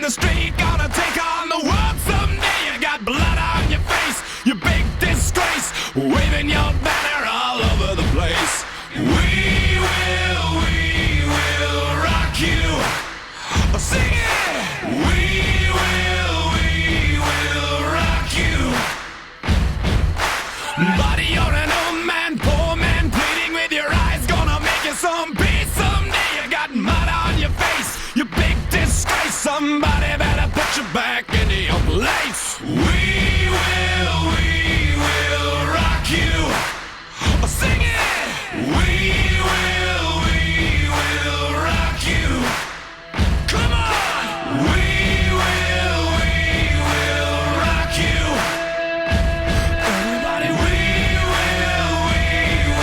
the street, gonna take on the world someday. You got blood on your face, you big disgrace, waving your banner all over the place. We will rock you. Sing it! We will rock you. Buddy, you're an old man, poor man, pleading with your eyes, gonna make you some peace someday. You got mud on your face, you big disgrace, somebody